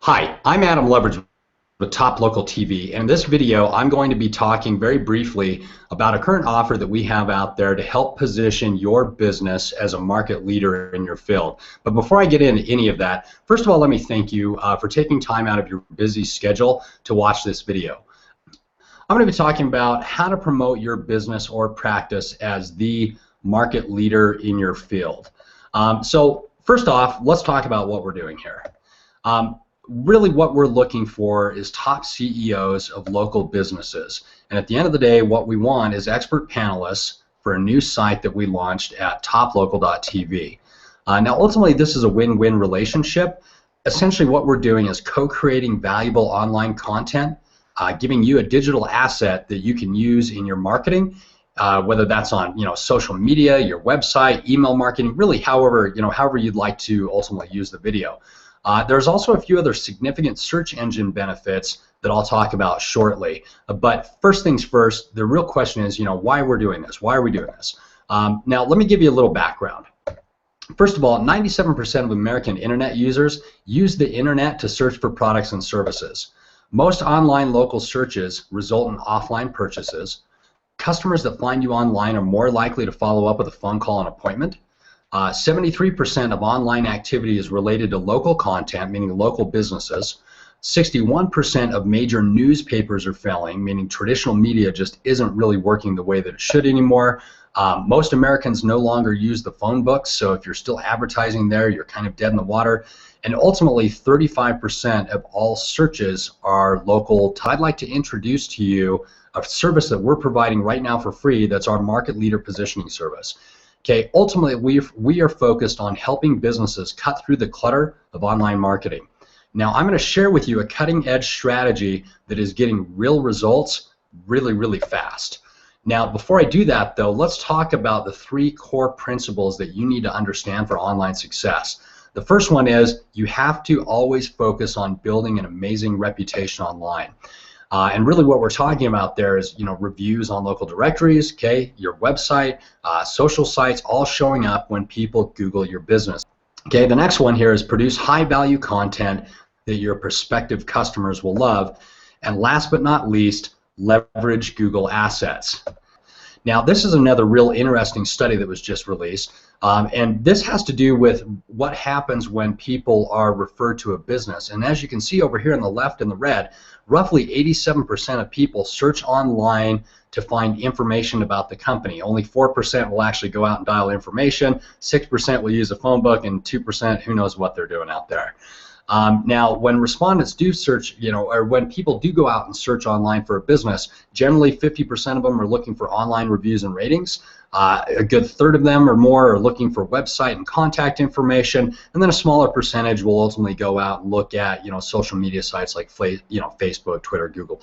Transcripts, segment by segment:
Hi, I'm Adam Loveridge with Top Local TV, and in this video I'm going to be talking very briefly about a current offer that we have out there to help position your business as a market leader in your field. But before I get into any of that, first of all, let me thank you for taking time out of your busy schedule to watch this video. I'm going to be talking about how to promote your business or practice as the market leader in your field. So first off, let's talk about what we're doing here. Really what we're looking for is top CEOs of local businesses. And at the end of the day, what we want is expert panelists for a new site that we launched at toplocal.tv. Now, ultimately, this is a win-win relationship. Essentially, what we're doing is co-creating valuable online content, giving you a digital asset that you can use in your marketing, whether that's on social media, your website, email marketing, really however you'd like to ultimately use the video. There's also a few other significant search engine benefits that I'll talk about shortly. But first things first, the real question is, why we're doing this. Why are we doing this? Now, let me give you a little background. First of all, 97% of American internet users use the internet to search for products and services. Most online local searches result in offline purchases. Customers that find you online are more likely to follow up with a phone call and appointment. 73% of online activity is related to local content, meaning local businesses. 61% of major newspapers are failing, meaning traditional media just isn't really working the way that it should anymore. Most Americans no longer use the phone books, so if you're still advertising there, you're kind of dead in the water. And ultimately, 35% of all searches are local. I'd like to introduce to you a service that we're providing right now for free that's our market leader positioning service. Okay, ultimately, we are focused on helping businesses cut through the clutter of online marketing. Now, I'm going to share with you a cutting-edge strategy that is getting real results really, really fast. Now, before I do that, though, let's talk about the three core principles that you need to understand for online success. The first one is you have to always focus on building an amazing reputation online. And really what we're talking about there is, reviews on local directories, okay, your website, social sites, all showing up when people Google your business. Okay, the next one here is produce high-value content that your prospective customers will love. And last but not least, leverage Google assets. Now, this is another real interesting study that was just released, and this has to do with what happens when people are referred to a business. And as you can see over here on the left in the red, roughly 87% of people search online to find information about the company. Only 4% will actually go out and dial information, 6% will use a phone book, and 2% who knows what they're doing out there. Now, when respondents do search, or when people do go out and search online for a business, generally 50% of them are looking for online reviews and ratings. A good third of them or more are looking for website and contact information, and then a smaller percentage will ultimately go out and look at, social media sites like, Facebook, Twitter, Google+.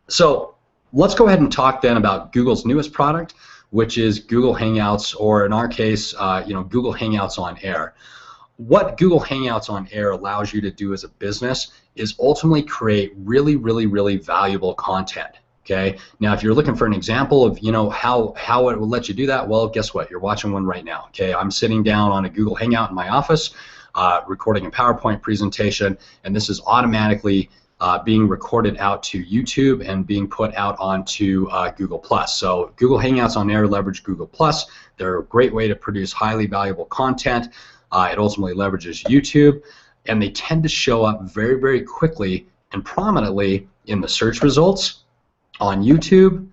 So let's go ahead and talk then about Google's newest product, which is Google Hangouts, or in our case, Google Hangouts on Air. What Google Hangouts on Air allows you to do as a business is ultimately create really, really, really valuable content. Okay. Now, if you're looking for an example of how it will let you do that, well, guess what? You're watching one right now. Okay. I'm sitting down on a Google Hangout in my office, recording a PowerPoint presentation, and this is automatically being recorded out to YouTube and being put out onto Google+. So Google Hangouts on Air leverage Google+. They're a great way to produce highly valuable content. It ultimately leverages YouTube, and they tend to show up very, very quickly and prominently in the search results on YouTube,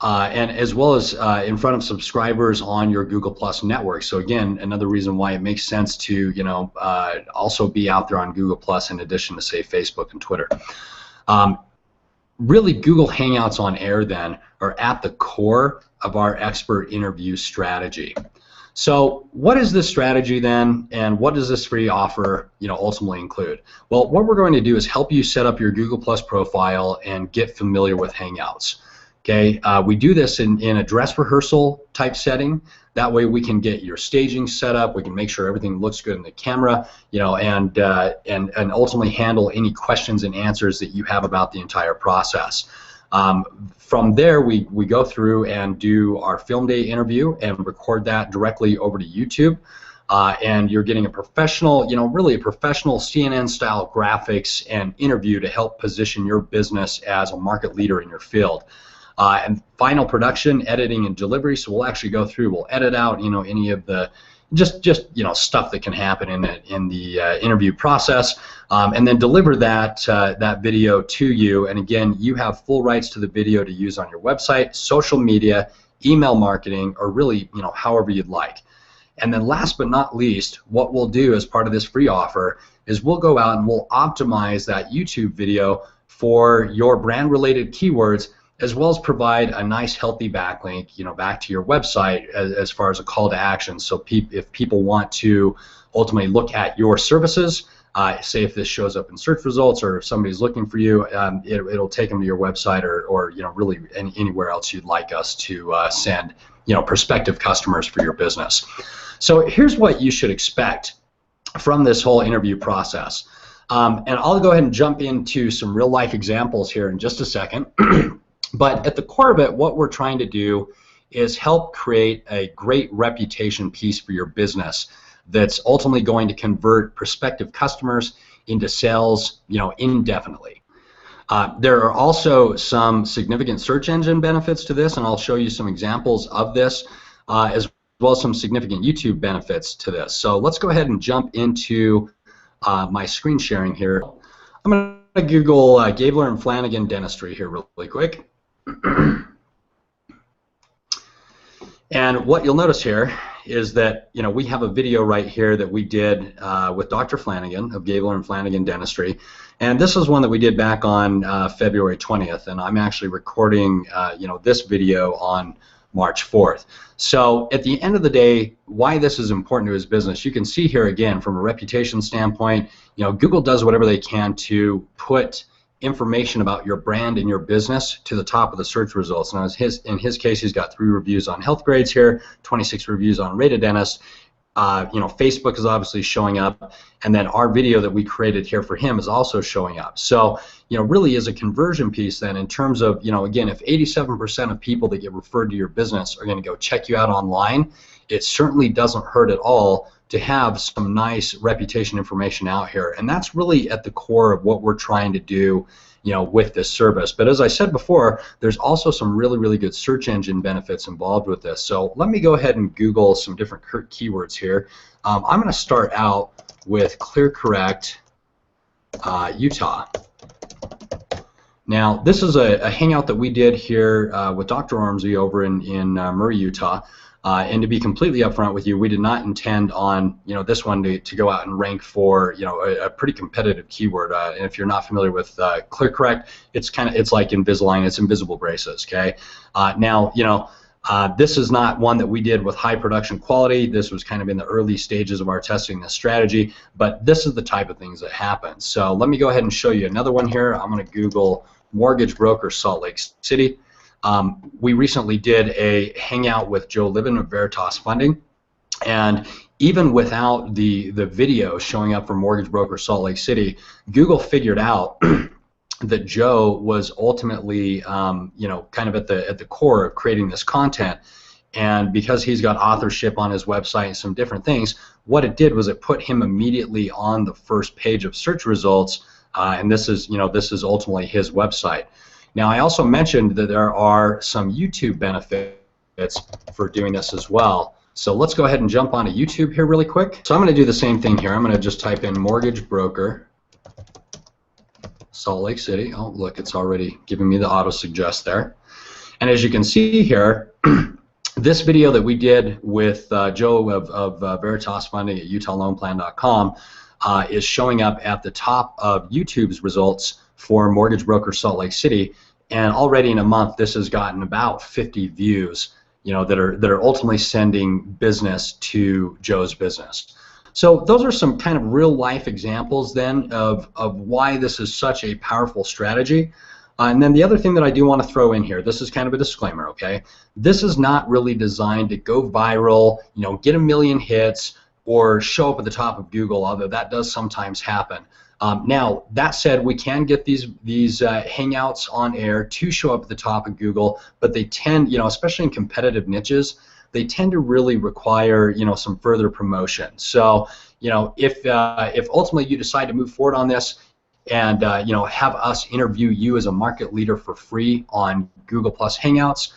and as well as in front of subscribers on your Google Plus network. So again, another reason why it makes sense to also be out there on Google Plus in addition to, say, Facebook and Twitter. Really, Google Hangouts on Air then are at the core of our expert interview strategy. So what is this strategy then, and what does this free offer ultimately include? Well, what we're going to do is help you set up your Google Plus profile and get familiar with Hangouts. Okay, we do this in a dress rehearsal type setting. That way we can get your staging set up, we can make sure everything looks good in the camera, and ultimately handle any questions and answers that you have about the entire process. From there, we go through and do our film day interview and record that directly over to YouTube. and you're getting a professional, really a professional CNN-style graphics and interview to help position your business as a market leader in your field. And final production, editing, and delivery. So we'll actually go through, we'll edit out, any of the just stuff that can happen in the interview process, and then deliver that that video to you. And again, you have full rights to the video to use on your website, social media, email marketing, or really however you'd like. And then last but not least, what we'll do as part of this free offer is we'll go out and we'll optimize that YouTube video for your brand related keywords, as well as provide a nice healthy backlink, back to your website as far as a call to action. So if people want to ultimately look at your services, say if this shows up in search results, or if somebody's looking for you, it'll take them to your website, or really anywhere else you'd like us to send prospective customers for your business. So here's what you should expect from this whole interview process. And I'll go ahead and jump into some real life examples here in just a second. But at the core of it, what we're trying to do is help create a great reputation piece for your business that's ultimately going to convert prospective customers into sales, indefinitely. There are also some significant search engine benefits to this, and I'll show you some examples of this, as well as some significant YouTube benefits to this. So let's go ahead and jump into my screen sharing here. I'm going to Google Gabler and Flanagan Dentistry here really quick. And what you'll notice here is that we have a video right here that we did with Dr. Flanagan of Gabler and Flanagan Dentistry, and this is one that we did back on February 20th, and I'm actually recording this video on March 4th. So at the end of the day, why this is important to his business, you can see here again from a reputation standpoint, Google does whatever they can to put information about your brand and your business to the top of the search results. Now, in his case, he's got 3 reviews on Health Grades here, 26 reviews on Rated Dentist. Facebook is obviously showing up, and then our video that we created here for him is also showing up. So, really is a conversion piece then in terms of, again, if 87% of people that get referred to your business are going to go check you out online, it certainly doesn't hurt at all to have some nice reputation information out here. And that's really at the core of what we're trying to do, with this service. But as I said before, there's also some really, really good search engine benefits involved with this. So let me go ahead and Google some different keywords here. I'm going to start out with ClearCorrect, Utah. Now, this is a hangout that we did here with Dr. Ormsby over in Murray, Utah. And to be completely upfront with you, we did not intend on this one to go out and rank for a pretty competitive keyword. And if you're not familiar with ClearCorrect, it's like Invisalign. It's invisible braces. Okay. Now this is not one that we did with high production quality. This was kind of in the early stages of our testing this strategy. But this is the type of things that happen. So let me go ahead and show you another one here. I'm going to Google mortgage broker Salt Lake City. We recently did a hangout with Joe Libin of Veritas Funding, and even without the video showing up for Mortgage Broker Salt Lake City, Google figured out that Joe was ultimately kind of at the core of creating this content. And because he's got authorship on his website and some different things, what it did was it put him immediately on the first page of search results, and this is ultimately his website. Now, I also mentioned that there are some YouTube benefits for doing this as well. So let's go ahead and jump onto YouTube here really quick. So I'm going to do the same thing here. I'm going to just type in mortgage broker Salt Lake City. Oh, look, it's already giving me the auto-suggest there. And as you can see here, this video that we did with Joe of Veritas Funding at UtahLoanPlan.com is showing up at the top of YouTube's results for Mortgage Broker Salt Lake City, and already in a month this has gotten about 50 views, that are ultimately sending business to Joe's business. So those are some kind of real life examples then of why this is such a powerful strategy. And then the other thing that I do want to throw in here, this is kind of a disclaimer, okay? This is not really designed to go viral, get a million hits or show up at the top of Google, although that does sometimes happen. Now, that said, we can get these hangouts on air to show up at the top of Google, but they tend, especially in competitive niches, they tend to really require, some further promotion. So, if ultimately you decide to move forward on this and have us interview you as a market leader for free on Google Plus Hangouts,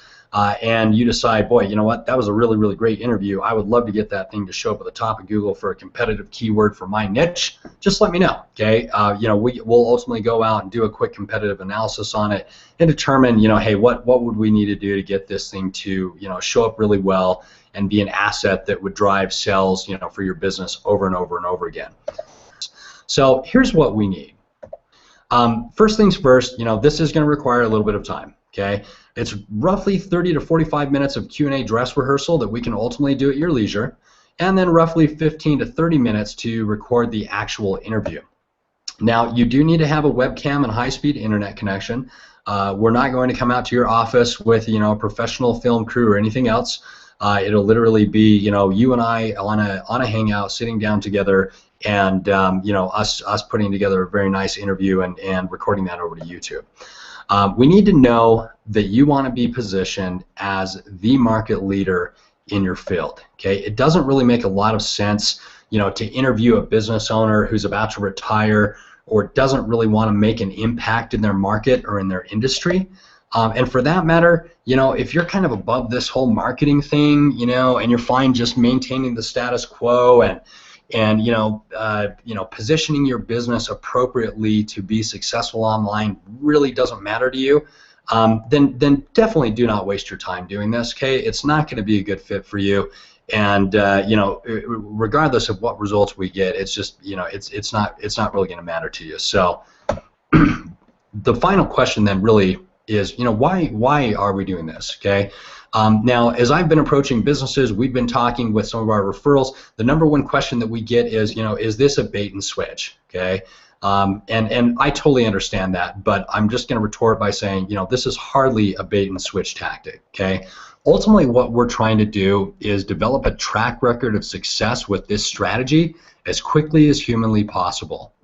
and you decide, boy, you know what, that was a really, really great interview. I would love to get that thing to show up at the top of Google for a competitive keyword for my niche. Just let me know, okay? We'll ultimately go out and do a quick competitive analysis on it and determine, hey, what would we need to do to get this thing to, show up really well and be an asset that would drive sales, for your business over and over and over again. So here's what we need. First things first, this is going to require a little bit of time. Okay, it's roughly 30 to 45 minutes of Q&A dress rehearsal that we can ultimately do at your leisure, and then roughly 15 to 30 minutes to record the actual interview. Now, you do need to have a webcam and high-speed internet connection. We're not going to come out to your office with, a professional film crew or anything else. It'll literally be, you and I on a hangout, sitting down together, and us putting together a very nice interview and recording that over to YouTube. We need to know that you want to be positioned as the market leader in your field. Okay, it doesn't really make a lot of sense, to interview a business owner who's about to retire or doesn't really want to make an impact in their market or in their industry. And for that matter, if you're kind of above this whole marketing thing, and you're fine just maintaining the status quo and positioning your business appropriately to be successful online really doesn't matter to you, then definitely do not waste your time doing this. Okay, it's not going to be a good fit for you, and regardless of what results we get, it's just it's not really going to matter to you. So the final question then really is, why are we doing this? Okay. Now, as I've been approaching businesses, we've been talking with some of our referrals. The number one question that we get is, is this a bait and switch? Okay, and I totally understand that, but I'm just going to retort by saying, this is hardly a bait and switch tactic. Okay, ultimately, what we're trying to do is develop a track record of success with this strategy as quickly as humanly possible.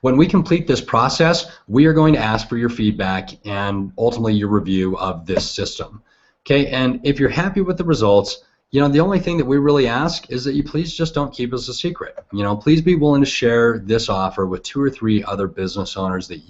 When we complete this process, we are going to ask for your feedback and ultimately your review of this system. Okay, and if you're happy with the results, the only thing that we really ask is that you please just don't keep us a secret. Please be willing to share this offer with 2 or 3 other business owners that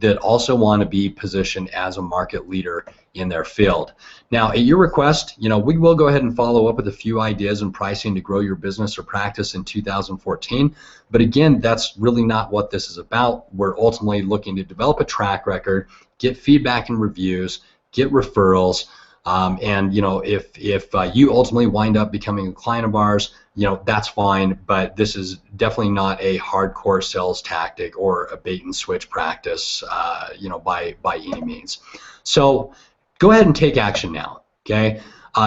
that also want to be positioned as a market leader in their field. Now, at your request, we will go ahead and follow up with a few ideas and pricing to grow your business or practice in 2014. But again, that's really not what this is about. We're ultimately looking to develop a track record, get feedback and reviews, get referrals, and if you ultimately wind up becoming a client of ours, that's fine, but this is definitely not a hardcore sales tactic or a bait and switch practice, by any means. So go ahead and take action now. Okay,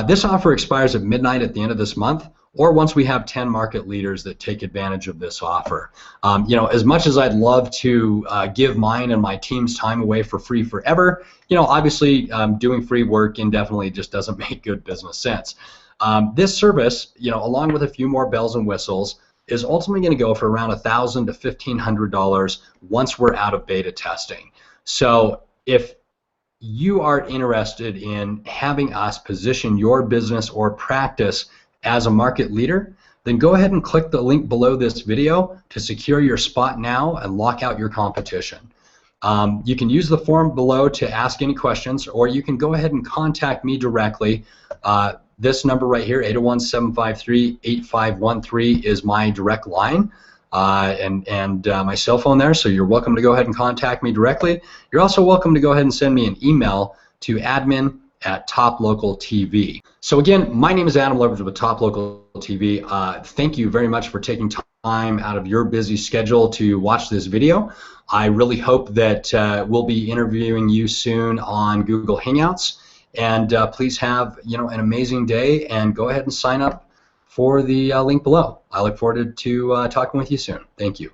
this offer expires at midnight at the end of this month, or once we have 10 market leaders that take advantage of this offer. As much as I'd love to give mine and my team's time away for free forever, obviously doing free work indefinitely just doesn't make good business sense. This service, along with a few more bells and whistles, is ultimately going to go for around $1,000 to $1,500 once we're out of beta testing. So if you are interested in having us position your business or practice as a market leader, then go ahead and click the link below this video to secure your spot now and lock out your competition. You can use the form below to ask any questions, or you can go ahead and contact me directly. This number right here, 801-753-8513, is my direct line and my cell phone there, so you're welcome to go ahead and contact me directly. You're also welcome to go ahead and send me an email to admin@TopLocalTV. So again, my name is Adam Loveridge with Top Local TV. Thank you very much for taking time out of your busy schedule to watch this video. I really hope that we'll be interviewing you soon on Google Hangouts. And please have an amazing day, and go ahead and sign up for the link below. I look forward to talking with you soon. Thank you.